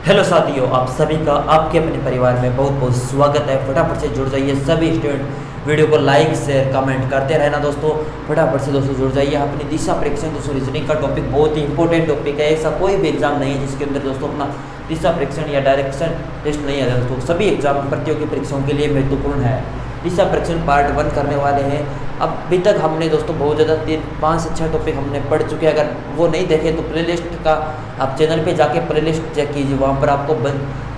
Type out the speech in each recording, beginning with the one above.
Hello साथियों, आप सभी का आपके अपने परिवार में बहुत बहुत स्वागत है। फटाफट से जुड़ जाइए सभी स्टूडेंट। वीडियो को लाइक शेयर कमेंट करते रहना दोस्तों। फटाफट से दोस्तों जुड़ जाइए। अपनी दिशा परीक्षण दोस्तों रीजनिंग का टॉपिक बहुत ही इंपॉर्टेंट टॉपिक है। ऐसा कोई भी एग्जाम नहीं है जिसके अंदर दोस्तों अपना दिशा परीक्षण या डायरेक्शन टेस्ट नहीं आ जाता दोस्तों। सभी एग्जाम प्रतियोगी परीक्षाओं के लिए महत्वपूर्ण है। दिशा परीक्षण पार्ट 1 करने वाले हैं। अभी तक हमने दोस्तों बहुत ज़्यादा 3-5 से 6 टॉपिक हमने पढ़ चुके हैं। अगर वो नहीं देखे तो प्लेलिस्ट का आप चैनल पे जाके प्लेलिस्ट चेक कीजिए, वहाँ पर आपको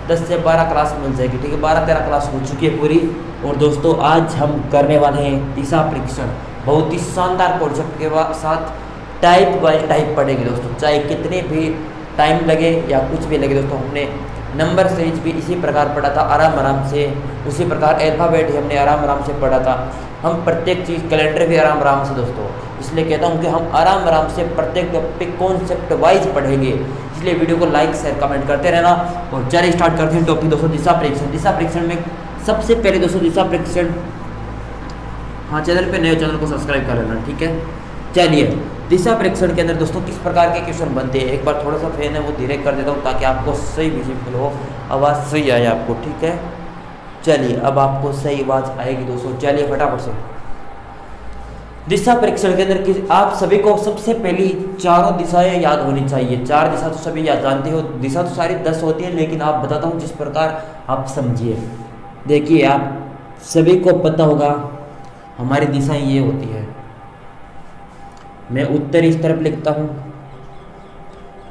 10 से 12 क्लास मिल जाएगी। ठीक है, 12-13 क्लास हो चुकी है पूरी। और दोस्तों आज हम करने वाले हैं दिशा परीक्षण, बहुत ही शानदार कॉन्सेप्ट के साथ टाइप बाय टाइप पढ़ेंगे दोस्तों। चाहे कितने भी टाइम लगे या कुछ भी लगे दोस्तों। हमने नंबर सीरीज भी इसी प्रकार पढ़ा था आराम से, उसी प्रकार अल्फ़ाबेट ही हमने आराम से पढ़ा था। हम प्रत्येक चीज़ कैलेंडर भी आराम से दोस्तों। इसलिए कहता हूँ कि हम आराम से प्रत्येक टॉपिक कॉन्सेप्ट वाइज पढ़ेंगे। इसलिए वीडियो को लाइक शेयर कमेंट करते रहना। और चलिए स्टार्ट करते हैं टॉपिक दोस्तों, दिशा परीक्षण। दिशा परीक्षण में सबसे पहले दोस्तों दिशा परीक्षण, हाँ चैनल पे नए चैनल को सब्सक्राइब कर लेना। ठीक है, चलिए दिशा परीक्षण के अंदर दोस्तों किस प्रकार के क्वेश्चन बनते हैं। एक बार थोड़ा सा फैन है वो धीरे कर देता हूँ ताकि आपको सही विजिबल हो, आवाज़ सही आए आपको। ठीक है, चलिए अब आपको सही आवाज़ आएगी दोस्तों। चलिए फटाफट से दिशा परीक्षण के अंदर आप सभी को सबसे पहली चारों दिशाएं याद होनी चाहिए। 4 दिशा तो सभी याद जानते हो। दिशा तो सारी 10 होती है, लेकिन आप बताता हूँ जिस प्रकार आप समझिए। देखिए आप सभी को पता होगा हमारी दिशाएं ये होती है। मैं उत्तर इस तरफ लिखता हूँ,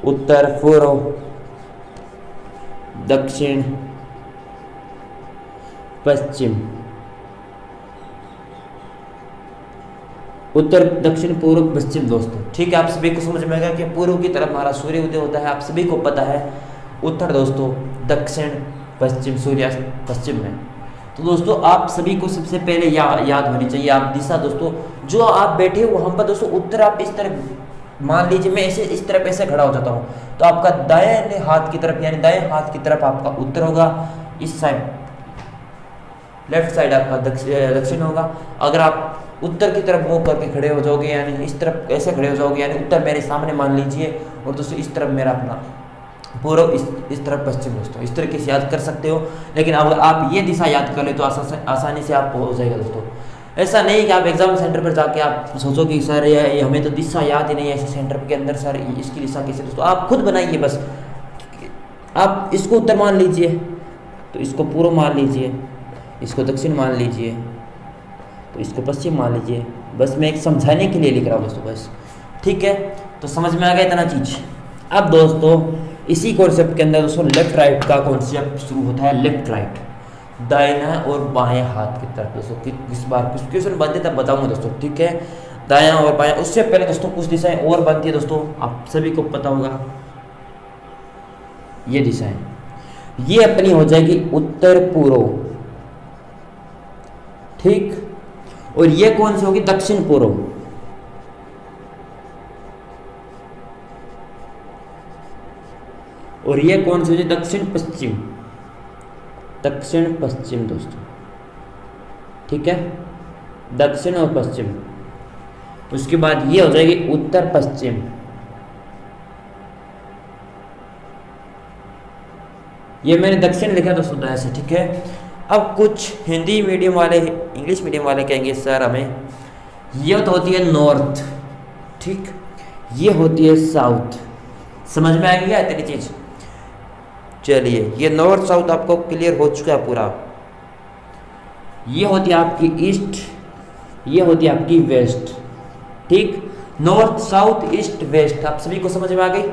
उत्तर, पूर्व, दक्षिण, पश्चिम। उत्तर दक्षिण पूर्व पश्चिम दोस्तों। ठीक है, आप सभी को समझ में आएगा कि पूर्व की तरफ हमारा सूर्य उदय होता है। आप सभी को पता है उत्तर दोस्तों, दक्षिण, पश्चिम, सूर्यास्त पश्चिम में। तो दोस्तों आप सभी को सबसे पहले याद होनी चाहिए आप दिशा दोस्तों। जो आप बैठे हो वहाँ पर दोस्तों उत्तर आप इस तरफ मान लीजिए, मैं ऐसे इस तरफ ऐसे खड़ा हो जाता हूँ तो आपका दाएं हाथ की तरफ यानी दाएं हाथ की तरफ आपका उत्तर होगा, इस साइड लेफ्ट साइड आपका दक्षिण होगा। अगर आप उत्तर की तरफ मुंह करके खड़े हो जाओगे यानी इस तरफ ऐसे खड़े हो जाओगे यानी उत्तर मेरे सामने मान लीजिए, और दोस्तों इस तरफ मेरा अपना पूर्व, इस तरफ पश्चिम दोस्तों। इस तरीके से याद कर सकते हो। लेकिन अगर आप ये दिशा याद कर ले तो आसानी से आप हो जाएगा दोस्तों। ऐसा नहीं कि आप एग्जाम सेंटर पर जाके आप सोचो कि सर ये हमें तो दिशा याद ही नहीं है ऐसे सेंटर के अंदर, सर इसकी दिशा कैसे। दोस्तों आप खुद बनाइए बस। आप इसको उत्तर मान लीजिए तो इसको पूर्व मान लीजिए, इसको दक्षिण मान लीजिए तो इसको पश्चिम मान लीजिए। बस मैं एक समझाने के लिए लिख रहा हूँ दोस्तों बस। ठीक है, तो समझ में आ गया इतना चीज़। अब दोस्तों इसी कॉन्सेप्ट के अंदर दोस्तों लेफ्ट राइट का कॉन्सेप्ट शुरू होता है। लेफ्ट राइट, दाहिना और बाएं हाथ की तरफ दोस्तों। किस बार कुछ क्वेश्चन बनते तब बताऊंगा दोस्तों। ठीक है, दायां और बायां। उससे पहले दोस्तों कुछ दिशाएं और बनती है दोस्तों, आप सभी को पता होगा। ये दिशाएं ये अपनी हो जाएगी उत्तर पूर्व, ठीक। और ये कौन सी होगी, दक्षिण पूर्व। और ये कौन सी होगी, दक्षिण पश्चिम। दक्षिण पश्चिम दोस्तों, ठीक है, दक्षिण और पश्चिम। उसके बाद ये हो जाएगी उत्तर पश्चिम। ये मैंने दक्षिण लिखा दोस्तों ऐसे। ठीक है, अब कुछ हिंदी मीडियम वाले, इंग्लिश मीडियम वाले कहेंगे सर हमें ये तो होती है नॉर्थ, ठीक, ये होती है साउथ। समझ में आएगी क्या इतनी चीज। चलिए ये नॉर्थ साउथ आपको क्लियर हो चुका है पूरा। ये होती है आपकी ईस्ट, ये होती है आपकी वेस्ट, ठीक। नॉर्थ साउथ ईस्ट वेस्ट आप सभी को समझ में आ गई।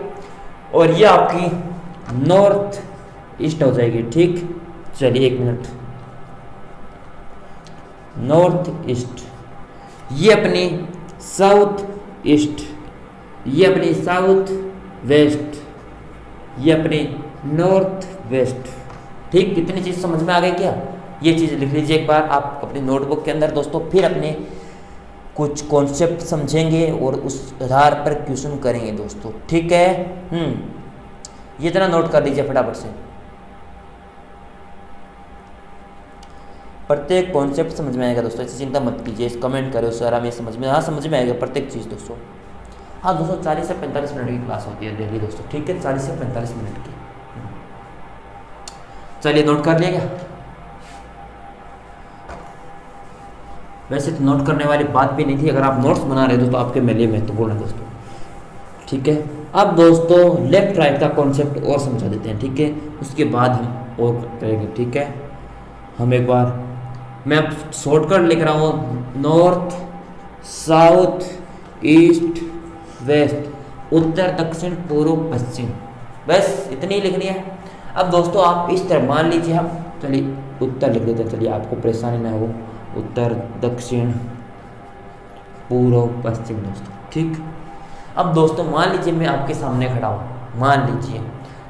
और ये आपकी नॉर्थ ईस्ट हो जाएगी, ठीक। चलिए एक मिनट, नॉर्थ ईस्ट, ये अपनी साउथ ईस्ट, ये अपनी साउथ वेस्ट, ये अपनी नॉर्थ वेस्ट, ठीक। कितनी चीज़ समझ में आ गई क्या। ये चीज़ लिख लीजिए एक बार आप अपनी नोटबुक के अंदर दोस्तों। फिर अपने कुछ कॉन्सेप्ट समझेंगे और उस आधार पर क्वेश्चन करेंगे दोस्तों, ठीक है। ये इतना नोट कर लीजिए फटाफट से। प्रत्येक कॉन्सेप्ट समझ में आएगा दोस्तों, ऐसी चिंता मत कीजिए। कमेंट करो सर हमें समझ में, हाँ समझ में आएगा प्रत्येक चीज़ दोस्तों। हाँ दोस्तों 40 से 45 मिनट की क्लास होती है डेली दोस्तों, ठीक है, 40 से 45 मिनट की। चलिए नोट कर लिया क्या? वैसे तो नोट करने वाली बात भी नहीं थी, अगर आप नोट्स बना रहे हो तो आपके लिए महत्वपूर्ण है दोस्तों। ठीक है, अब दोस्तों लेफ्ट राइट का कॉन्सेप्ट और समझा देते हैं। ठीक है, उसके बाद हम और करेंगे। ठीक है, हम एक बार, मैं अब शॉर्टकट लिख रहा हूँ, नॉर्थ साउथ ईस्ट वेस्ट, उत्तर दक्षिण पूर्व पश्चिम, बस इतनी ही लिखनी है। अब दोस्तों आप इस तरह मान लीजिए, हम चलिए उत्तर लिख देते हैं, चलिए आपको परेशानी ना हो, उत्तर दक्षिण पूर्व पश्चिम दोस्तों। ठीक, अब दोस्तों मान लीजिए मैं आपके सामने खड़ा हूँ, मान लीजिए,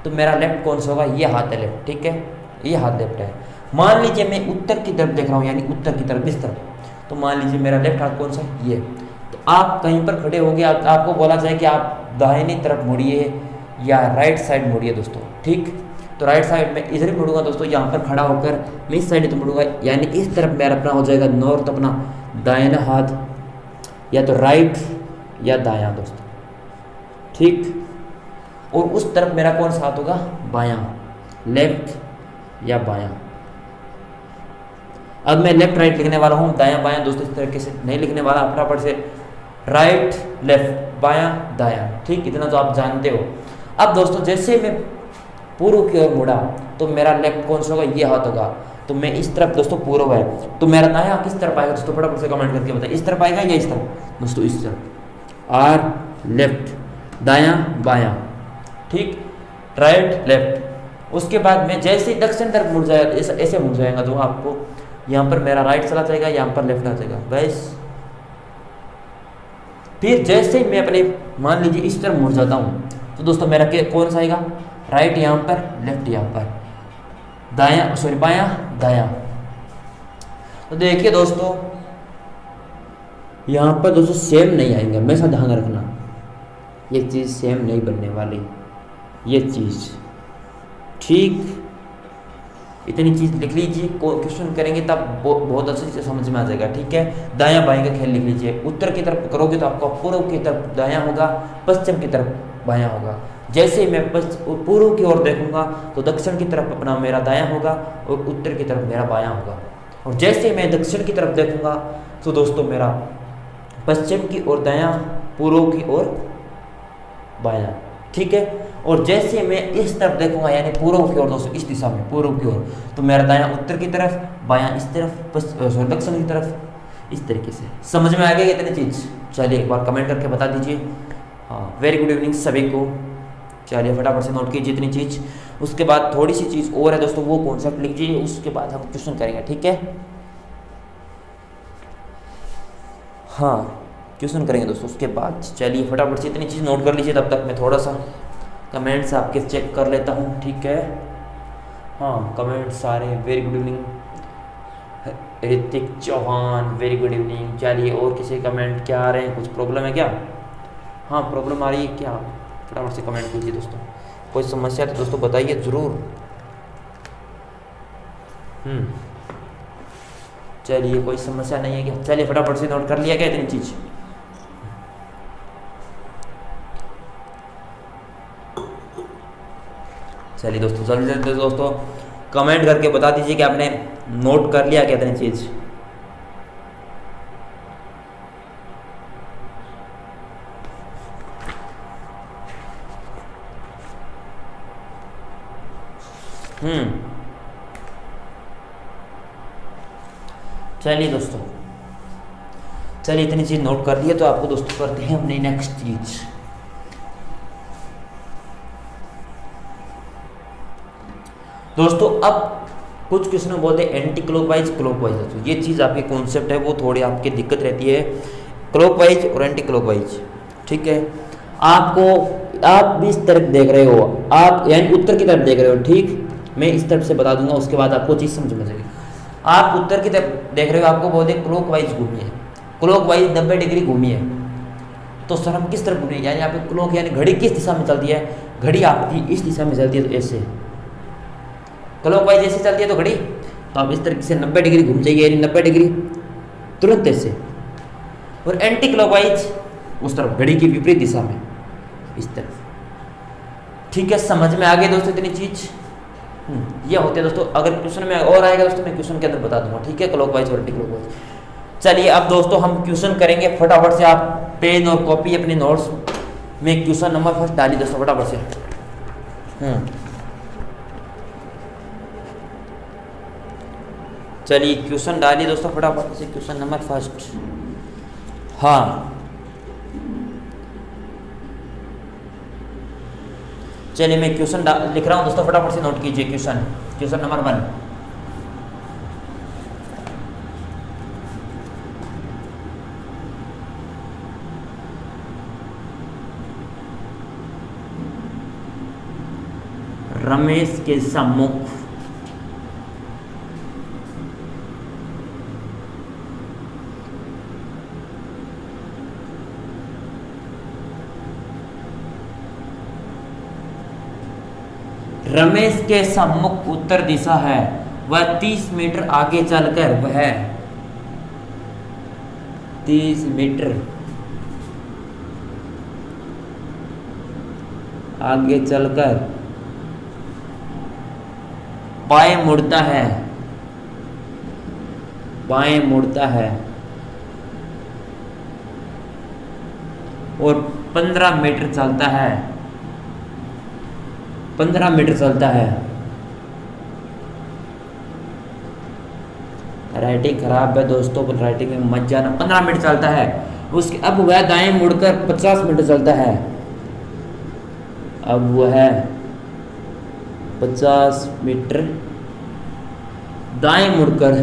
तो मेरा लेफ्ट कौन सा होगा? ये हाथ है लेफ्ट। ठीक है, ये हाथ लेफ्ट है। मान लीजिए मैं उत्तर की तरफ देख रहा हूँ, यानी उत्तर की तरफ, इस तरफ, तो मान लीजिए मेरा लेफ्ट हाथ कौन सा है? ये। तो आप कहीं पर खड़े हो गए, आपको बोला जाए कि आप दाहिनी तरफ मुड़िए या राइट साइड मुड़िए दोस्तों। ठीक, तो राइट साइड में इधर ही मुड़ूंगा दोस्तों, यहाँ पर खड़ा होकर मैं इस साइड तो मुड़ूंगा, यानी इस तरफ मेरा अपना हो जाएगा नॉर्थ, अपना दाहिना हाथ, या तो राइट या दायां दोस्तों। ठीक, और उस तरफ मेरा कौन सा हाथ होगा? बायां, लेफ्ट या बायां। अब मैं लेफ्ट राइट लिखने वाला हूँ, दायां बायां दोस्तों इस तरीके से नहीं लिखने वाला, फटाफट से राइट लेफ्ट, बायां दायां। ठीक, इतना तो आप जानते हो। अब दोस्तों जैसे मैं पूर्व की ओर मुड़ा तो मेरा लेफ्ट कौन सा होगा? ये हाथ होगा। तो मैं इस तरफ दोस्तों पूर्व है, तो मेरा दायां किस तरफ आएगा दोस्तों? फटाफट से कमेंट करके बताइए, इस तरफ आएगा या इस तरफ दोस्तों? इस तरफ। आर लेफ्ट, दायां बायां। ठीक, राइट लेफ्ट। उसके बाद मैं जैसे ही दक्षिण तरफ मुड़ जाएगा, ऐसे मुड़ जाएगा तो आपको यहाँ पर मेरा राइट चला जाएगा, यहाँ पर लेफ्ट आ जाएगा, बस। फिर जैसे ही मैं अपने मान लीजिए इस तरफ मुड़ जाता हूँ, तो दोस्तों मेरा कौन सा आएगा? राइट यहाँ पर, लेफ्ट यहाँ पर, दायां सॉरी बायां दायां। तो देखिए दोस्तों यहाँ पर दोस्तों सेम नहीं आएंगे, हमेशा ध्यान रखना, ये चीज़ सेम नहीं बनने वाली, ये चीज़। ठीक, इतनी चीज़ लिख लीजिए, क्वेश्चन करेंगे तब बहुत अच्छे से समझ में आ जाएगा। ठीक है, दायां बाएं का खेल लिख लीजिए, उत्तर की तरफ करोगे तो आपका पूर्व की तरफ दायां होगा, पश्चिम की तरफ बायां होगा। जैसे ही मैं पूर्व की ओर देखूंगा तो दक्षिण की तरफ अपना मेरा दायां होगा और उत्तर की तरफ मेरा बायां होगा, और जैसे ही मैं दक्षिण की तरफ देखूंगा तो दोस्तों मेरा पश्चिम की ओर दायां, पूर्व की ओर बायां। ठीक है, और जैसे मैं इस तरफ देखूंगा यानी पूर्व की ओर दोस्तों, इस दिशा में पूर्व की ओर, तो मेरा दायां उत्तर की तरफ, बायां इस तरफ, दक्षिण की तरफ, इस तरीके से। समझ में आ गई इतनी चीज़? चलिए एक बार कमेंट करके बता दीजिए। हाँ, वेरी गुड इवनिंग सभी को। चलिए फटाफट से नोट कीजिए इतनी चीज़। उसके बाद थोड़ी सी चीज़ और है दोस्तों, वो कॉन्सेप्ट लीजिए, उसके बाद हम क्वेश्चन करेंगे। ठीक है, हाँ क्वेश्चन करेंगे दोस्तों उसके बाद। चलिए फटाफट से इतनी चीज़ नोट कर लीजिए, तब तक मैं थोड़ा सा कमेंट्स आपके चेक कर लेता हूँ। ठीक है, हाँ कमेंट सारे very good evening, Hrithik Chauhan very good evening. चलिए और किसी कमेंट क्या आ रहे हैं? कुछ प्रॉब्लम है क्या? हाँ प्रॉब्लम आ रही है क्या? फटाफट से कमेंट कीजिए दोस्तों, कोई समस्या तो दोस्तों बताइए ज़रूर। चलिए कोई समस्या नहीं है क्या? चलिए फटाफट से नोट कर लिया क्या इतनी चीज़? चलिए दोस्तों जल्दी जल्दी दोस्तों कमेंट करके बता दीजिए कि आपने नोट कर लिया क्या इतनी चीज़। चलिए दोस्तों, चलिए इतनी चीज़ नोट कर लिया, तो आपको दोस्तों करते हैं अपनी नेक्स्ट चीज़। दोस्तों अब कुछ क्वेश्चन बोलते हैं एंटी क्लॉकवाइज क्लॉकवाइज, दोस्तों ये चीज़ आपकी कॉन्सेप्ट है वो थोड़ी आपकी दिक्कत रहती है, क्लॉकवाइज और एंटी क्लॉकवाइज। ठीक है, आप भी इस तरफ देख रहे हो, आप यानी उत्तर की तरफ देख रहे हो। ठीक, मैं इस तरफ से बता दूंगा, उसके बाद आपको चीज़ समझ में आ जाएगी। आप उत्तर की तरफ देख रहे हो, आपको बोलते हैं क्लॉकवाइज घूमिए, क्लॉकवाइज 90 डिग्री घूमिए। तो सर हम किस तरफ घूमिए, यानी आपकी क्लॉक यानी घड़ी किस दिशा में चलती है? घड़ी आपकी इस दिशा में चलती है, तो ऐसे क्लॉकवाइज ऐसे चलती है तो घड़ी, तो आप इस तरीके से 90 डिग्री घूम जाइए, यानी 90 डिग्री तुरंत ऐसे। और एंटी क्लॉकवाइज उस तरफ घड़ी की विपरीत दिशा में, इस तरफ। ठीक है, समझ में आ गई दोस्तों इतनी चीज? ये होते हैं दोस्तों। अगर क्वेश्चन में और आएगा दोस्तों मैं क्वेश्चन के अंदर बता दूंगा, ठीक है, क्लॉकवाइज और एंटी क्लॉकवाइज। चलिए अब दोस्तों हम क्वेश्चन करेंगे फटाफट से। आप पेन और कॉपी अपने नोट्स में क्वेश्चन नंबर फर्स्ट डालिए दोस्तों फटाफट से। चलिए क्वेश्चन डालिए दोस्तों फटाफट से, क्वेश्चन नंबर फर्स्ट। हाँ चलिए मैं क्वेश्चन लिख रहा हूँ दोस्तों, फटाफट से नोट कीजिए। Question number 1। रमेश के सम्मुख उत्तर दिशा है, वह 30 मीटर आगे चलकर 30 मीटर आगे चलकर बाएं मुड़ता है और 15 मीटर चलता है। 15 मीटर चलता है। राइटिंग खराब है दोस्तों, राइटिंग में मत जाना। 15 मिनट चलता है। उसके अब वह दाएं मुड़कर 50 मीटर चलता है। अब वह 50 मीटर दाएं मुड़कर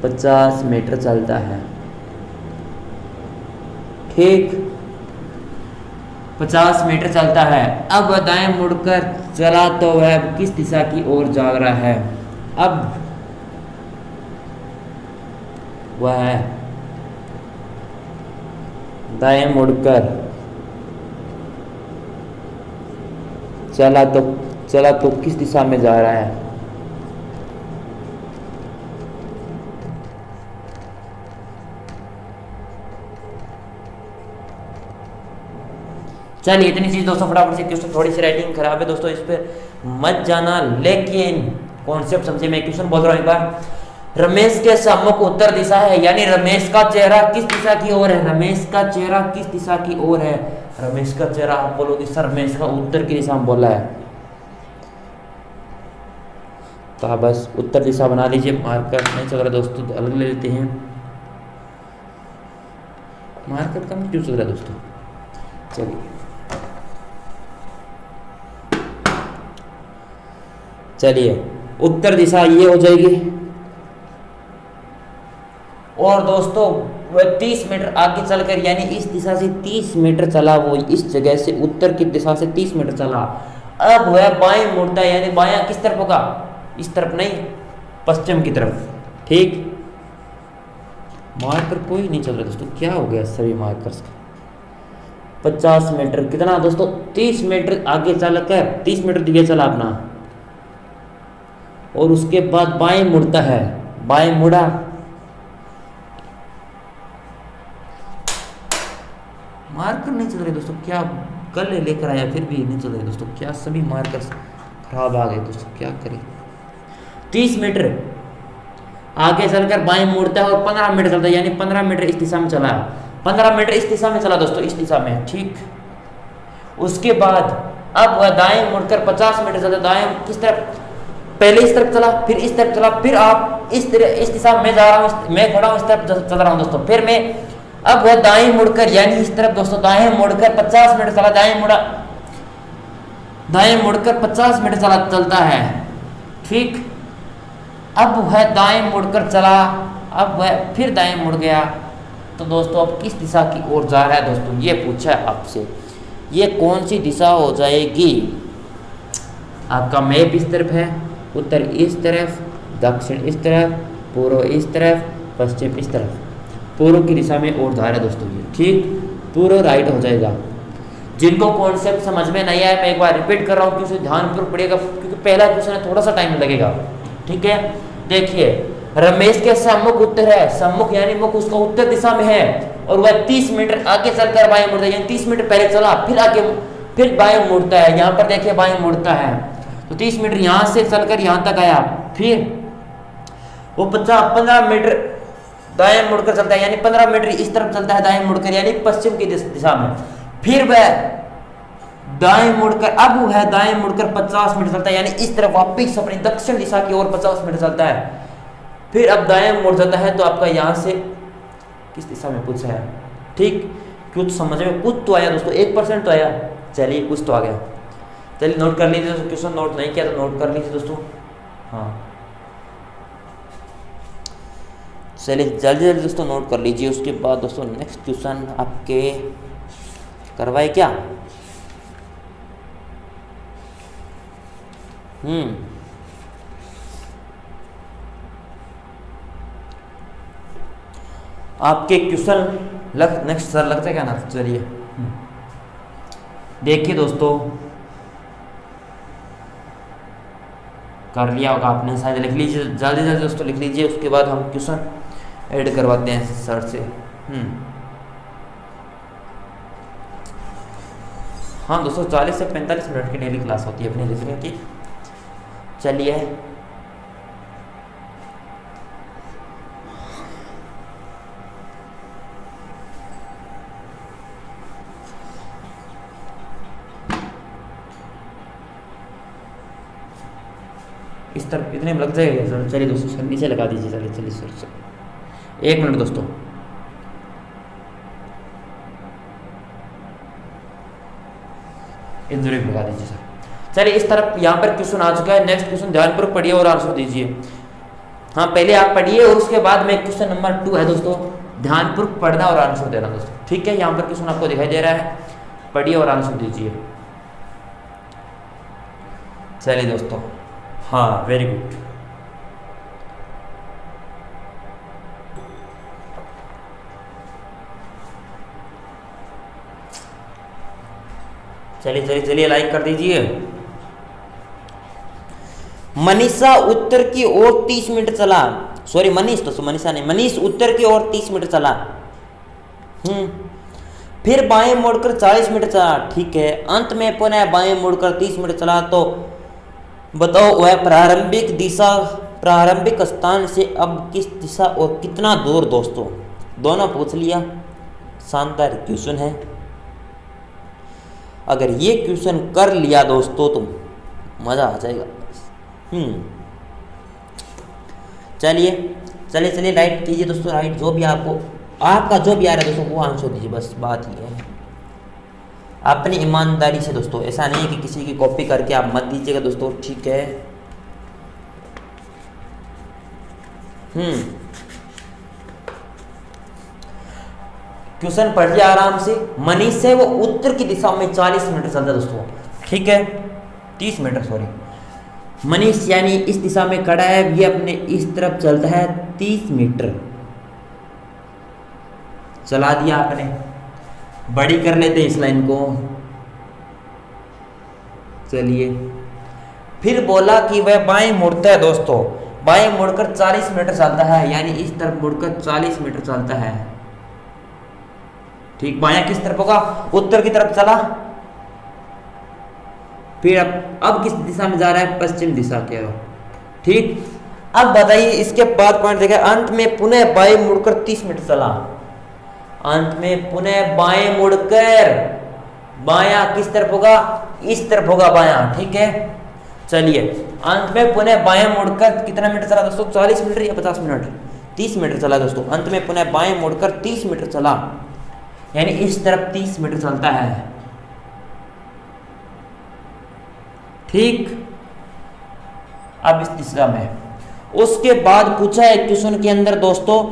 50 मीटर चलता है, ठीक। 50 मीटर चलता है। अब वह दाएं मुड़कर चला तो वह किस दिशा की ओर जा रहा है? अब वह दाएं मुड़कर चला तो किस दिशा में जा रहा है? चलिए इतनी चीज दोस्तों फटाफट से। क्वेश्चन थोड़ी सी राइटिंग खराब है दोस्तों, इस पर मत जाना, लेकिन कॉन्सेप्ट समझे। मैं क्वेश्चन बोल रहा हूं एक बार। रमेश के सम्मुख उत्तर दिशा है, यानी रमेश का चेहरा किस दिशा की ओर है? रमेश का चेहरा किस दिशा की ओर है? रमेश का चेहरा आप बोलोगे सर रमेश का उत्तर की दिशा में बोला है, तो आप बस उत्तर दिशा बना लीजिए। मार्कर नहीं चल रहा दोस्तों तो अलग ले लेते हैं। मार्कर कम क्यों चल रहा है दोस्तों? चलिए उत्तर दिशा ये हो जाएगी। और दोस्तों वह 30 मीटर आगे चलकर, यानी इस दिशा से 30 मीटर चला, वो इस जगह से उत्तर की दिशा से 30 मीटर चला। अब वह बाएं मुड़ता है, यानी बायां किस तरफ होगा? इस तरफ नहीं, पश्चिम की तरफ, ठीक। मार्कर कोई नहीं चल रहा दोस्तों, क्या हो गया सभी मार्कर्स का? 50 मीटर कितना दोस्तों? 30 मीटर आगे चलकर 30 मीटर दिया चला अपना, और उसके बाद बाएं मुड़ता है। बाएं मुड़ा, मार्कर नहीं चल रहे दोस्तों, क्या कल लेकर आया फिर भी नहीं चल रहे दोस्तों, क्या सभी मार्कर खराब आ गए दोस्तों, क्या करें? 30 मीटर आगे चलकर बाएं मुड़ता है और 15 मीटर चलता है, यानी 15 मीटर इस दिशा में चला। 15 मीटर इस दिशा में चला दोस्तों, इस दिशा में, ठीक। उसके बाद अब वह दाएं मुड़कर 50 मीटर चलता। दाएं किस तरफ? पहले इस तरफ चला, फिर इस तरफ चला, फिर आप इस दिशा में जा रहा हूँ, मैं खड़ा हूँ इस तरफ चल रहा हूँ दोस्तों। फिर मैं अब वह दाएं मुड़कर, यानी इस तरफ दोस्तों, दाएं मुड़कर 50 मीटर चला। दाएं मुड़कर 50 मीटर चलता है, ठीक। अब वह दाएं मुड़कर चला, अब वह फिर दाएं मुड़ गया, तो दोस्तों अब किस दिशा की ओर जा रहा है दोस्तों? ये पूछा है आपसे, ये कौन सी दिशा हो जाएगी? आपका मैप इस तरफ है, उत्तर इस तरफ, दक्षिण इस तरफ, पूर्व इस तरफ, पश्चिम इस तरफ। पूर्व की दिशा में ओर जा रहा है दोस्तों ये, ठीक। पूर्व राइट हो जाएगा। जिनको कॉन्सेप्ट समझ में नहीं आया, मैं एक बार रिपीट कर रहा हूँ, क्योंकि ध्यानपूर्वक पड़ेगा, क्योंकि पहला क्वेश्चन है, थोड़ा सा टाइम लगेगा, ठीक है। देखिए रमेश के सम्मुख उत्तर है, सम्मुख यानी मुख उसका उत्तर दिशा में है और वह 30 मीटर आगे चलकर बाएं मुड़ता है, यानी 30 मीटर पहले चला फिर आगे फिर बाएं मुड़ता है। यहाँ पर देखिए बाएं मुड़ता है तो 30 मीटर यहाँ से चलकर यहाँ तक आया, फिर वो 15 मीटर दाएं मुड़कर चलता है, यानी 15 मीटर इस तरफ चलता है दाएं मुड़कर, यानी पश्चिम की दिशा में। फिर वह दाएं मुड़कर अब वो है दाएं मुड़कर 50 मीटर चलता है, यानी इस तरफ वापिस अपनी दक्षिण दिशा की ओर 50 मीटर चलता है। फिर अब दाएं मुड़ जाता है तो आपका यहाँ से किस दिशा में पूछा है, ठीक, कुछ समझ में कुछ तो आया दोस्तों, 1% तो आया, चलिए कुछ तो आ गया। चलिए नोट कर लीजिए दोस्तों, क्वेश्चन नोट नहीं किया तो नोट कर लीजिए दोस्तों। हाँ चलिए जल्दी जल्दी दोस्तों नोट कर लीजिए। उसके बाद दोस्तों नेक्स्ट क्वेश्चन आपके करवाए क्या, आपके क्वेश्चन नेक्स्ट सर लगता है क्या ना, चलिए देखिए दोस्तों, कर लिया होगा आपने शायद, लिख लीजिए जल्दी जल्दी दोस्तों लिख लीजिए। उसके बाद हम क्वेश्चन ऐड करवाते हैं सर से। हाँ दोस्तों 40 से 45 मिनट की डेली क्लास होती है अपनी रीजनिंग की। चलिए इस तरफ इतने में लग जाएगा सर। चलिए दोस्तों सर नीचे लगा दीजिए, चलिए चलिए सर 1 मिनट दोस्तों। इंजरी लगा दीजिए सर। चलिए इस तरफ यहाँ पर क्वेश्चन आ चुका है। नेक्स्ट क्वेश्चन ध्यानपूर्वक पढ़िए और आंसर दीजिए। हाँ पहले आप पढ़िए और उसके बाद में क्वेश्चन नंबर 2 है दोस्तों, ध्यानपूर्वक पढ़ना और आंसर देना दोस्तों, ठीक है। यहाँ पर क्वेश्चन आपको दिखाई दे रहा है, पढ़िए और आंसर दीजिए। चलिए दोस्तों, हाँ वेरी गुड। चलिए चलिए चलिए लाइक कर दीजिए। मनीषा उत्तर की ओर 30 मीटर चला, सॉरी मनीष तो मनीषा नहीं, मनीष उत्तर की ओर 30 मीटर चला, फिर बाएं मुड़कर 40 मीटर चला, ठीक है। अंत में पुनः बाएं मुड़कर 30 मीटर चला, तो बताओ वह प्रारंभिक स्थान से अब किस दिशा और कितना दूर। दोस्तों दोनों पूछ लिया, शानदार क्वेश्चन है। अगर ये क्वेश्चन कर लिया दोस्तों तो मजा आ जाएगा। चलिए चलिए चलिए राइट कीजिए दोस्तों, राइट जो भी आपका जो भी आ रहा है दोस्तों वो आंसर दीजिए, बस बात ये है। अपनी ईमानदारी से दोस्तों, ऐसा नहीं है कि किसी की कॉपी करके आप मत दीजिएगा दोस्तों, ठीक है। क्वेश्चन पढ़िए आराम से। मनीष से वो उत्तर की दिशा में 40 मीटर चलता है दोस्तों, ठीक है, 30 मीटर सॉरी। मनीष यानी इस दिशा में खड़ा है, ये अपने इस तरफ चलता है 30 मीटर चला दिया आपने। बड़ी कर लेते इस लाइन को। चलिए फिर बोला कि वह बाएं मुड़ता है दोस्तों, बाएं मुड़कर 40 मीटर चलता है, यानी इस तरफ मुड़कर 40 मीटर चलता है, ठीक। बायां किस तरफ होगा, उत्तर की तरफ चला, फिर अब किस दिशा में जा रहा है, पश्चिम दिशा की ओर, ठीक। अब बताइए इसके बाद पॉइंट देखिए, अंत में पुनः बाएं मुड़कर 30 मीटर चला, अंत में पुनः बाएं मुड़कर, बायां किस तरफ होगा, इस तरफ होगा बायां, ठीक है। चलिए अंत में पुनः बाएं मुड़कर कितना मीटर चला दोस्तों, 40 मीटर या 50 मिनट, 30 मीटर चला दोस्तों। अंत में पुनः बाएं मुड़कर 30 मीटर चला, यानी इस तरफ 30 मीटर चलता है, ठीक। अब इस दिशा में उसके बाद पूछा है क्वेश्चन के अंदर दोस्तों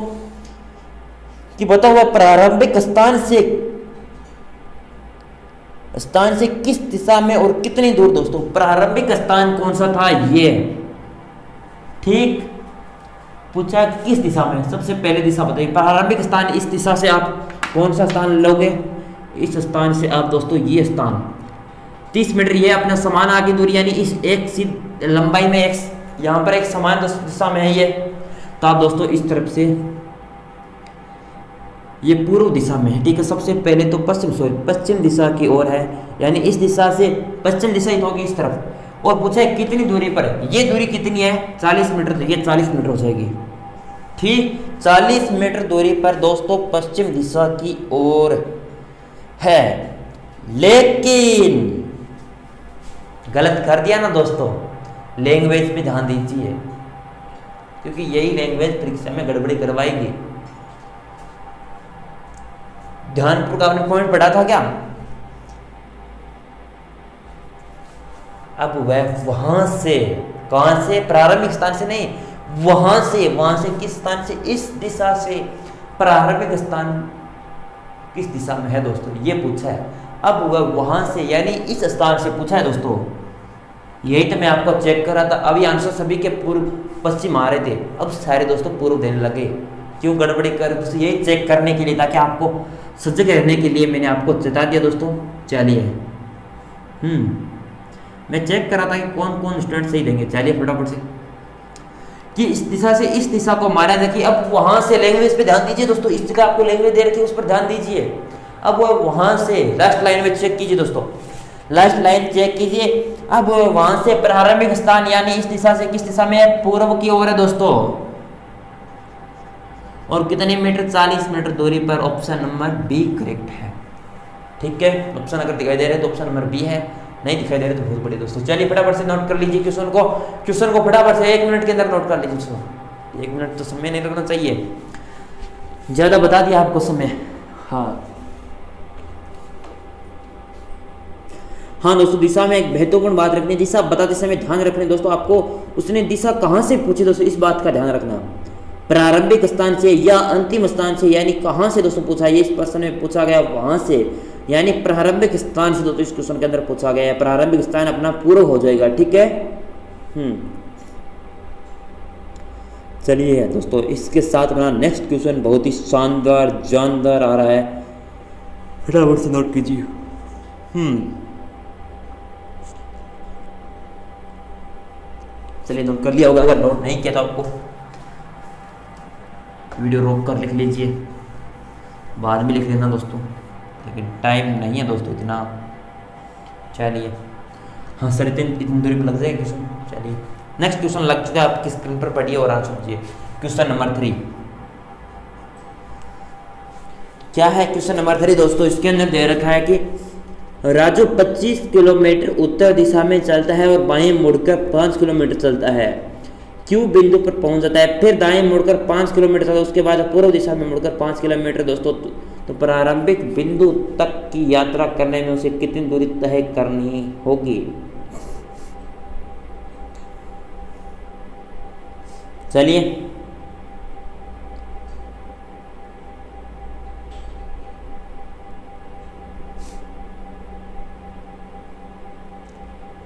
कि बताओ वह प्रारंभिक स्थान से किस दिशा में और कितनी दूर। दोस्तों प्रारंभिक स्थान कौन सा था, ये, ठीक। पूछा किस दिशा में, सबसे पहले दिशा बताइए। प्रारंभिक स्थान इस दिशा से आप कौन सा स्थान लोगे, इस स्थान से आप दोस्तों ये स्थान 30 मीटर, ये अपना समान आगे दूरी, यानी इस एक लंबाई में एक यहाँ पर एक समान दिशा में है ये, तो आप दोस्तों इस तरफ से, ये पूर्व दिशा में है, ठीक है। सबसे पहले तो पश्चिम दिशा की ओर है, यानी इस दिशा से पश्चिम दिशा ही होगी इस तरफ। और पूछा है कितनी दूरी पर, ये दूरी कितनी है 40 मीटर, तो ये 40 मीटर हो जाएगी, ठीक। 40 मीटर दूरी पर दोस्तों पश्चिम दिशा की ओर है। लेकिन गलत कर दिया ना दोस्तों, लैंग्वेज पे ध्यान दीजिए, क्योंकि यही लैंग्वेज परीक्षा में गड़बड़ी करवाएगी। ध्यानपूर्वक आपने पॉइंट पढ़ा था क्या? अब वह वहां से, कहां से, प्रारंभिक स्थान से नहीं, वहां से किस स्थान से, इस दिशा से। प्रारंभिक स्थान किस दिशा में है दोस्तों, ये पूछा है। अब वह वहां से यानी इस स्थान से पूछा है दोस्तों, यही तो मैं आपको चेक कर रहा था। अभी आंसर सभी के पूर्व पश्चिम आ रहे थे, अब सारे दोस्तों पूर्व देने लगे। क्यों गड़बड़ी कर दोस्तों, यही चेक करने के लिए, ताकि आपको सजग रहने के लिए मैंने आपको चेता दिया दोस्तों। चलिए मैं चेक कर रहा था कि कौन कौन स्टूडेंट सही देंगे। चलिए फटाफट से, कि इस दिशा से इस दिशा को माना देखिए। अब वहां से लैंग्वेज पे ध्यान दीजिए दोस्तों, इस जगह आपको लैंग्वेज दे रखी है, उस पर ध्यान दीजिए। अब वो वहां से लास्ट लाइन में चेक कीजिए दोस्तों, लास्ट लाइन चेक कीजिए। अब वहां से प्रारंभिक स्थान यानी इस दिशा से किस दिशा में है, पूर्व की ओर है दोस्तों। और कितने मीटर, 40 मीटर दूरी पर। ऑप्शन नंबर बी करेक्ट है, ठीक है। ऑप्शन अगर दिखाई दे रहे तो ऑप्शन नंबर बी है, नहीं दिखाई दे रहे तो बहुत बड़ी दोस्तों। चलिए फटाफट से नोट कर लीजिए क्वेश्चन को फटाफट से 1 मिनट के अंदर नोट कर लीजिए दोस्तों। 1 मिनट तो समय नहीं लगना चाहिए, ज्यादा बता दिया आपको समय। हाँ दोस्तों, दिशा में एक महत्वपूर्ण बात रखनी है, दिशा बताते समय ध्यान रखना है दोस्तों आपको। उसने दिशा कहाँ से पूछी दोस्तों, इस बात का ध्यान रखना। प्रारंभिक स्थान से या अंतिम स्थान से, यानी कहाँ से दोस्तों पूछा, ये इस प्रश्न में पूछा गया वहां से, यानी प्रारंभिक स्थान से दोस्तों इस क्वेश्चन के अंदर पूछा गया है। प्रारंभिक स्थान अपना पूर्व हो जाएगा, ठीक है। चलिए दोस्तों, इसके साथ अपना नेक्स्ट क्वेश्चन बहुत ही शानदार जानदार आ रहा है, फटाफट से नोट कीजिए। चलिए नोट कर लिया होगा, अगर नोट नहीं किया तो आपको वीडियो रोक कर लिख लीजिए, बाद में लिख लेना दोस्तों, लेकिन टाइम नहीं है दोस्तों इतना। चलिए हाँ, 3.5 दूरी पर लग जाएगा क्वेश्चन। चलिए नेक्स्ट क्वेश्चन लग चुका है, आपकी स्क्रीन पर पढ़िए और आंसर दीजिए। क्वेश्चन नंबर 3 क्या है? क्वेश्चन नंबर 3 दोस्तों, इसके अंदर दे रखा है कि राजू 25 किलोमीटर उत्तर दिशा में चलता है और बाएं मुड़कर 5 किलोमीटर चलता है। क्यू बिंदु पर पहुंच जाता है, फिर दाएं मुड़कर 5 किलोमीटर चलता है, उसके बाद पूर्व दिशा में मुड़कर 5 किलोमीटर दोस्तों। तो प्रारंभिक बिंदु तक की यात्रा करने में उसे कितनी दूरी तय करनी होगी? चलिए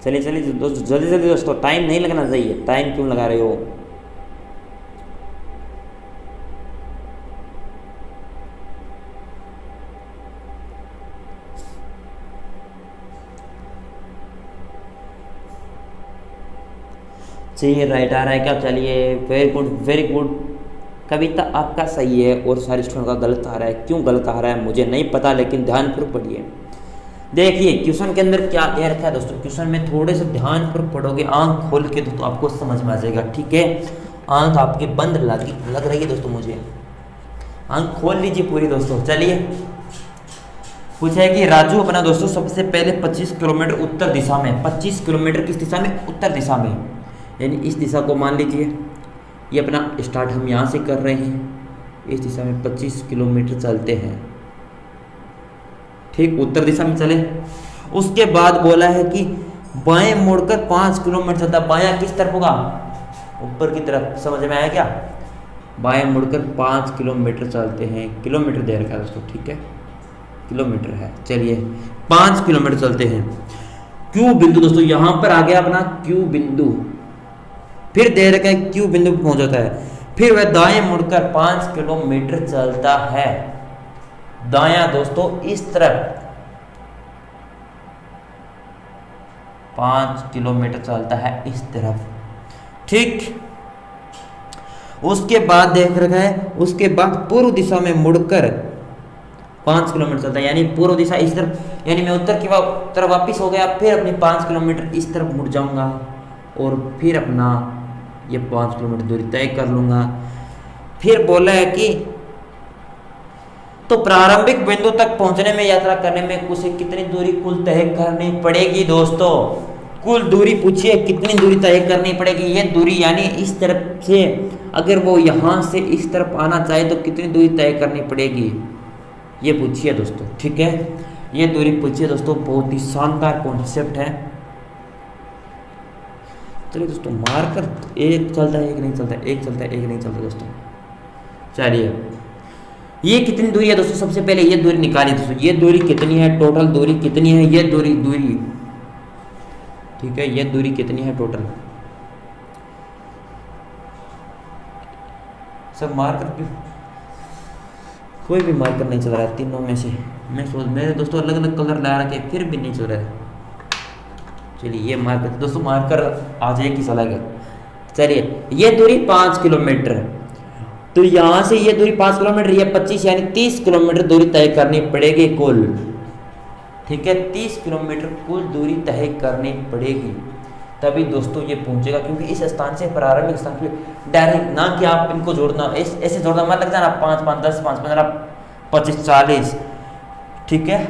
चलिए दोस्तों, जल्दी दोस्तों, टाइम नहीं लगना चाहिए। टाइम क्यों लगा रहे हो? चलिए राइट आ रहा है क्या? चलिए वेरी गुड। कविता आपका सही है और सारे स्टूडेंट का गलत आ रहा है। क्यों गलत आ रहा है मुझे नहीं पता, लेकिन ध्यानपूर्वक पढ़िए। देखिए क्वेश्चन के अंदर क्या दे रखा है दोस्तों, क्वेश्चन में थोड़े से ध्यानपूर्वक पढ़ोगे, आंख खोल के तो आपको समझ में आ जाएगा, ठीक है। आंख आपकी बंद लग रही है दोस्तों, मुझे आंख खोल लीजिए पूरी दोस्तों। चलिए पूछा है कि राजू अपना दोस्तों सबसे पहले 25 किलोमीटर उत्तर दिशा में, 25 किलोमीटर किस दिशा में? उत्तर दिशा में, यानी इस दिशा को मान लीजिए, ये अपना स्टार्ट हम यहाँ से कर रहे हैं, इस दिशा में 25 किलोमीटर चलते हैं, ठीक, उत्तर दिशा में चले। उसके बाद बोला है कि बाएं मुड़कर 5 किलोमीटर चलता। बायां किस तरफ होगा? ऊपर की तरफ। समझ में आया क्या? बाएं मुड़कर 5 किलोमीटर चलते हैं। किलोमीटर दे रखा है दोस्तों, ठीक है, किलोमीटर है। चलिए 5 किलोमीटर चलते हैं। क्यू बिंदु दोस्तों यहां पर आ गया अपना क्यू बिंदु, फिर दे रखा है क्यू बिंदु पर पहुंच जाता है, फिर वह दाएं मुड़कर 5 किलोमीटर चलता है। दायां दोस्तों इस तरफ 5 किलोमीटर चलता है, इस तरफ, ठीक। उसके बाद देख रखा है, उसके बाद पूर्व दिशा में मुड़कर 5 किलोमीटर चलता है, यानी पूर्व दिशा इस तरफ, यानी मैं उत्तर की तरफ वापिस हो गया, फिर अपनी 5 किलोमीटर इस तरफ मुड़ जाऊंगा और फिर अपना ये 5 किलोमीटर दूरी तय कर लूंगा। फिर बोला है कि तो प्रारंभिक बिंदु तक पहुंचने में, यात्रा करने में उसे कितनी दूरी कुल तय करनी पड़ेगी दोस्तों? कुल दूरी पूछिए कितनी दूरी तय करनी पड़ेगी। ये दूरी यानी इस तरफ से अगर वो यहाँ से इस तरफ आना चाहे तो कितनी दूरी तय करनी पड़ेगी, ये पूछिए दोस्तों। ठीक है, ये दूरी पूछिए दोस्तों, बहुत ही शानदार कॉन्सेप्ट है। चलिए दोस्तों, मार्कर एक चलता है एक नहीं चलता, एक चलता है एक नहीं चलता दोस्तों। चलिए ये कितनी दूरी है दोस्तों? सबसे पहले ये दूरी निकालिए दोस्तों। ये दूरी कितनी है, टोटल दूरी कितनी है? ये दूरी ठीक है, ये दूरी कितनी है टोटल? सब मार्कर क्यों, कोई भी मार्कर नहीं चल रहा है तीनों में से। मैं सोच मेरे दोस्तों अलग अलग कलर ला रखे फिर भी नहीं चल रहा है। चलिए ये मार्कर दोस्तों, मार्कर आज एक ही चलेगा। चलिए ये दूरी 5 किलोमीटर, तो यहाँ से ये दूरी 5 किलोमीटर, ये 25 यानी 30 किलोमीटर दूरी तय करनी पड़ेगी कुल। ठीक है, 30 किलोमीटर कुल दूरी तय करनी पड़ेगी, तभी दोस्तों ये पहुंचेगा। क्योंकि इस स्थान से प्रारंभिक स्थान पे डायरेक्ट ना कि आप इनको जोड़ना, ऐसे जोड़ना मत लग जाना 5 5 10 5 15 25 40। ठीक है,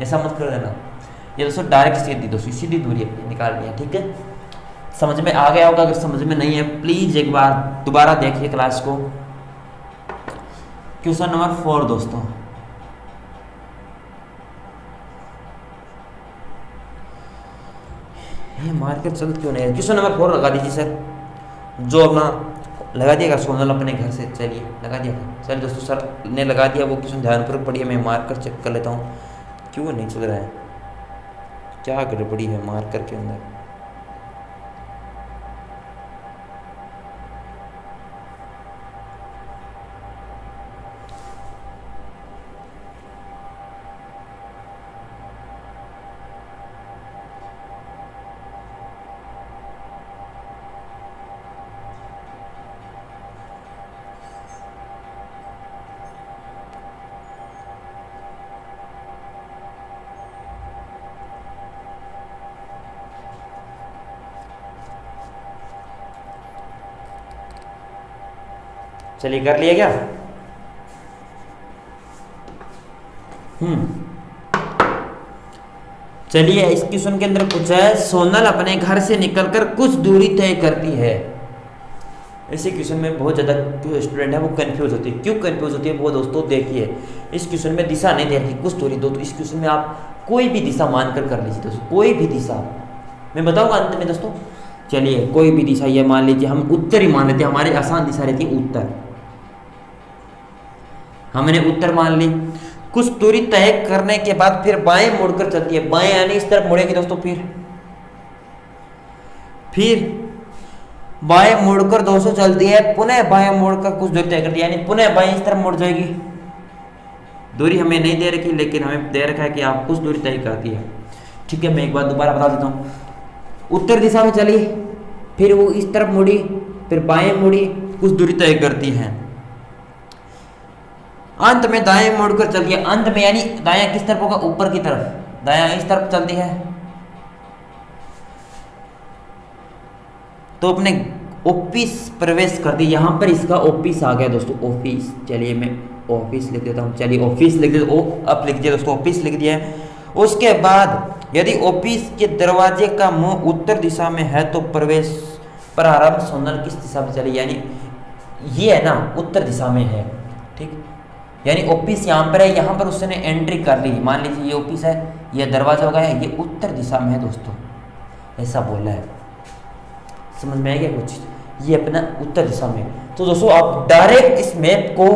ऐसा मत कर देना। ये दोस्तों डायरेक्ट सीधी दोस्तों सीधी दूरी निकाल लिया। ठीक है, समझ में आ गया होगा। अगर समझ में नहीं है प्लीज एक बार दोबारा देखिए क्लास को। क्वेश्चन नंबर 4 दोस्तों, ये मार्कर चल क्यों नहीं है? क्वेश्चन नंबर 4 लगा दीजिए सर, जो अपना लगा दिएगा सोनल अपने घर से। चलिए लगा दिया, चलिए दोस्तों सर ने लगा दिया वो क्वेश्चन, ध्यानपूर्वक पढ़िए। मैं मार्कर चेक कर लेता हूँ क्यों नहीं चल रहा है, क्या गड़बड़ी है मार्कर के अंदर। चलिए कर लिया क्या? चलिए इस क्वेश्चन के अंदर पूछा है सोनल अपने घर से निकलकर कुछ दूरी तय करती है। ऐसे क्वेश्चन में बहुत ज़्यादा स्टूडेंट है वो कंफ्यूज होती है। क्यों कंफ्यूज होती है वो दोस्तों देखिए, इस क्वेश्चन में दिशा नहीं दे रखी, कुछ दूरी दो, तो इस क्वेश्चन में आप कोई भी दिशा मानकर कर लीजिए दोस्तों, कोई भी दिशा मैं बताऊंगा अंत में दोस्तों। चलिए कोई भी दिशा, ये मान लीजिए हम उत्तर ही मान लेते हैं, हमारी आसान दिशा रहती है उत्तर, हमने उत्तर मान ली। कुछ दूरी तय करने के बाद फिर बाएं मुड़कर चलती है, बाएं यानी इस तरफ मुड़ेगी दोस्तों, फिर बाएं मुड़कर दोस्तों चलती है, पुनः बाएं मुड़कर कुछ दूरी तय करती है, यानी पुनः बाएं इस तरफ मुड़ जाएगी। दूरी हमें नहीं दे रखी लेकिन हमें दे रखा है कि आप कुछ दूरी तय करती है। ठीक है, मैं एक बार दोबारा बता देता हूँ। उत्तर दिशा में चली, फिर वो इस तरफ मुड़ी, फिर बाएं मुड़ी, कुछ दूरी तय करती है, अंत में दाएं मुड़कर चलती है। अंत में यानी दायां किस तरफ होगा? ऊपर की तरफ, दायां इस तरफ चलती है तो अपने ऑफिस प्रवेश कर दी। यहां पर इसका ऑफिस आ गया दोस्तों, ऑफिस। चलिए मैं ऑफिस लिख देता हूं, चलिए ऑफिस लिख देता हूं, अब लिख दिया दोस्तों, ऑफिस लिख दिया है। उसके बाद यदि ऑफिस के दरवाजे का मुंह उत्तर दिशा में है तो प्रवेश प्रारंभ सोनल किस दिशा में चली, यानी ये है ना उत्तर दिशा में है। ठीक, यानी ऑफिस यहाँ पर है, यहाँ पर उसने एंट्री कर ली, मान लीजिए ये ऑफिस है, ये दरवाजा हो गया, ये उत्तर दिशा में है दोस्तों, ऐसा बोला है। समझ में आ गया कुछ? ये अपना उत्तर दिशा में। तो दोस्तों आप डायरेक्ट इस मैप को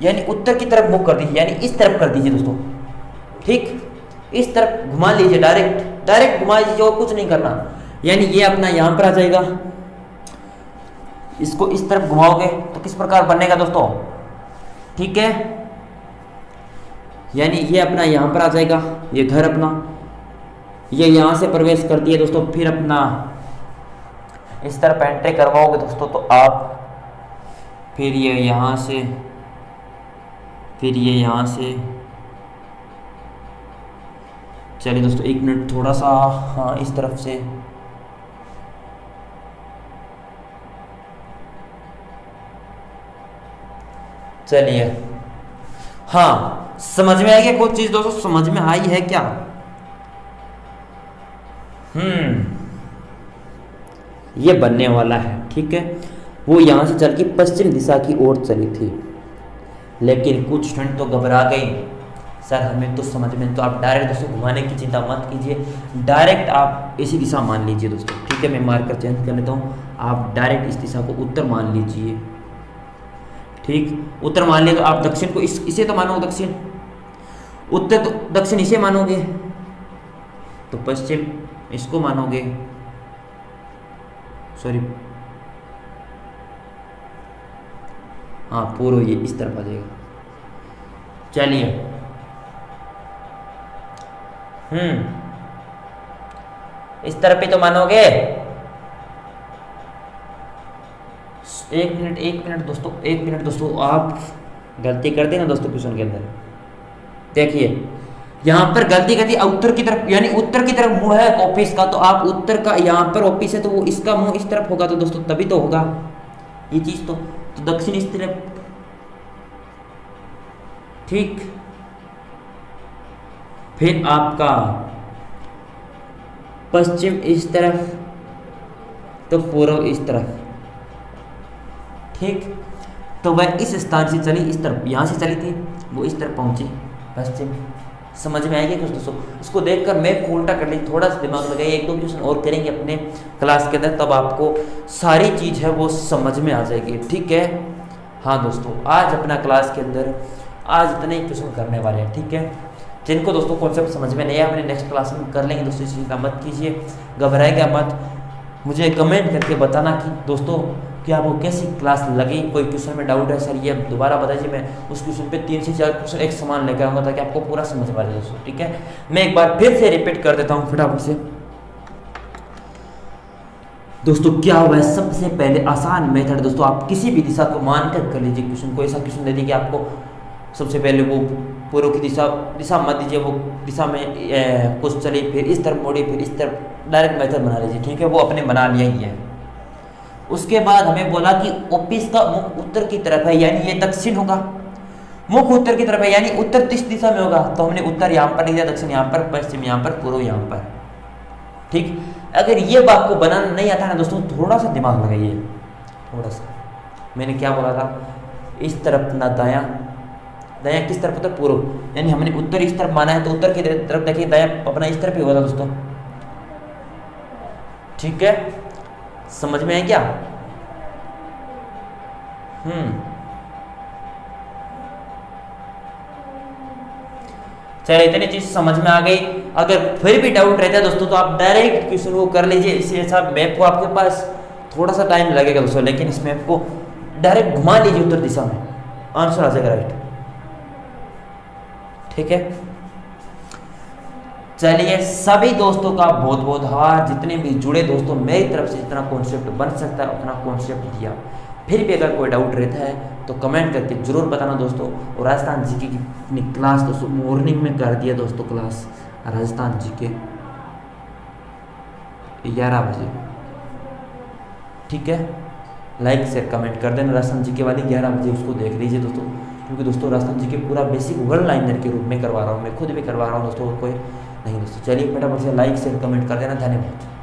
यानी उत्तर की तरफ मूव कर दीजिए, यानी इस तरफ कर दीजिए दोस्तों। ठीक, इस तरफ घुमा लीजिए, डायरेक्ट घुमा लीजिए और कुछ नहीं करना। यानी ये अपना यहाँ पर आ जाएगा, इसको इस तरफ घुमाओगे तो किस प्रकार बनेगा दोस्तों? ठीक है, यानी ये अपना यहाँ पर आ जाएगा, ये घर अपना, ये यहाँ से प्रवेश करती है दोस्तों, फिर अपना इस तरफ एंट्री करवाओगे दोस्तों तो आप फिर ये यहाँ से, फिर ये यहाँ से। चलिए दोस्तों 1 मिनट, थोड़ा सा हाँ इस तरफ से। चलिए हाँ, समझ में आ गया कुछ चीज दोस्तों? समझ में आई है क्या? ये बनने वाला है, ठीक है। वो यहाँ से चल के पश्चिम दिशा की ओर चली थी, लेकिन कुछ स्टूडेंट तो घबरा गई, सर हमें तो समझ में, तो आप डायरेक्ट दोस्तों घुमाने की चिंता मत कीजिए, डायरेक्ट आप इसी दिशा मान लीजिए दोस्तों, ठीक है। मैं मार्कर चेंज कर लेता हूँ, आप डायरेक्ट इस दिशा को उत्तर मान लीजिए, ठीक। उत्तर मान लिया तो आप दक्षिण को इसे तो मानो दक्षिण, उत्तर तो दक्षिण इसे मानोगे, तो पश्चिम इसको मानोगे, सॉरी हाँ पूर्व ये इस तरफ आ जाएगा। चलिए इस तरफ भी तो मानोगे। एक मिनट दोस्तों, 1 मिनट दोस्तों, आप गलती कर दी ना दोस्तों क्वेश्चन के अंदर। देखिए यहाँ पर गलती कर दी, उत्तर की तरफ, यानी उत्तर की तरफ मुंह है ऑफिस का, तो आप उत्तर का, यहाँ पर ऑफिस है तो वो इसका मुंह इस तरफ होगा, तो दोस्तों तभी तो होगा ये चीज। तो दक्षिण इस तरफ, ठीक। फिर आपका पश्चिम इस तरफ, तो पूर्व इस तरफ, ठीक। तो वह इस स्थान से चली, इस तरफ, यहाँ से चली थी, वो इस तरफ पहुंची पश्चिम। समझ में आएगी कुछ दोस्तों? इसको देखकर मैप को उल्टा कर ली, थोड़ा सा दिमाग लगाइए, 1-2 क्वेश्चन और करेंगे अपने क्लास के अंदर, तब आपको सारी चीज़ है वो समझ में आ जाएगी, ठीक है। हाँ दोस्तों, आज अपना क्लास के अंदर आज इतने ही क्वेश्चन करने वाले हैं, ठीक है। जिनको दोस्तों कॉन्सेप्ट समझ में नहीं आया, अपने नेक्स्ट क्लास में कर लेंगे दोस्तों, इस चीज़ का मत कीजिए, घबराएगा मत। मुझे कमेंट करके बताना कि दोस्तों कि आपको कैसी क्लास लगी, कोई क्वेश्चन में डाउट है सर ये दोबारा बताइए, मैं उस क्वेश्चन पे 3 से 4 क्वेश्चन एक समान लेकर आऊँगा ताकि आपको पूरा समझ में आ जाए दोस्तों, ठीक है। मैं एक बार फिर से रिपीट कर देता हूँ फटाफट से दोस्तों। क्या हुआ है, सबसे पहले आसान मेथड दोस्तों, आप किसी भी दिशा को मानकर कर लीजिए क्वेश्चन को। ऐसा क्वेश्चन दे दिए कि आपको सबसे पहले वो पूर्व की दिशा मत दीजिए, वो दिशा में कुछ चलिए, फिर इस तरफ मोड़िए, फिर इस तरफ, डायरेक्ट मेथड बना लीजिए, ठीक है। वो अपने बना लिया ही है। उसके बाद हमें बोला कि ऑफिस का मुख उत्तर की तरफ है, यानी ये दक्षिण होगा। मुख उत्तर की तरफ है यानी उत्तर किस दिशा में होगा, तो हमने उत्तर यहाँ पर लिख दिया, दक्षिण यहाँ पर, पश्चिम यहाँ पर, पूर्व यहाँ पर, ठीक। अगर ये बात को बनाना नहीं आता है दोस्तों, थोड़ा सा दिमाग लगाइए, थोड़ा सा। मैंने क्या बोला था, इस तरफ ना दायां, दायां किस तरफ होता है, पूर्व, यानी हमने उत्तर इस तरफ माना है, तो उत्तर की तरफ देखिए, दायां अपना इस तरफ ही होगा दोस्तों, ठीक है। समझ में है क्या? चलिए इतनी चीज समझ में आ गई। अगर फिर भी डाउट रहता है दोस्तों, तो आप डायरेक्ट क्वेश्चन को कर लीजिए। इसी हिसाब मैप को आपके पास थोड़ा सा टाइम लगेगा दोस्तों, लेकिन इस मैप को डायरेक्ट घुमा लीजिए उत्तर दिशा में, आंसर आ जाएगा राइट, ठीक है। चलिए सभी दोस्तों का बहुत बहुत आभार, जितने भी जुड़े दोस्तों, मेरी तरफ से जितना कॉन्सेप्ट बन सकता है उतना कॉन्सेप्ट दिया। फिर भी अगर कोई डाउट रहता है तो कमेंट करके जरूर बताना दोस्तों। और राजस्थान जीके की अपनी क्लास दोस्तों मॉर्निंग में कर दिया दोस्तों, क्लास राजस्थान जीके 11 बजे, ठीक है। लाइक शेयर कमेंट कर देना, राजस्थान जीके वाली 11 बजे उसको देख लीजिए दोस्तों, क्योंकि दोस्तों राजस्थान जीके पूरा बेसिक वर्ल्ड लाइनर के रूप में करवा रहा हूँ, मैं खुद भी करवा रहा हूँ दोस्तों, कोई नहीं दोस्तों। चलिए फटाफट से लाइक शेयर कमेंट कर देना, धन्यवाद।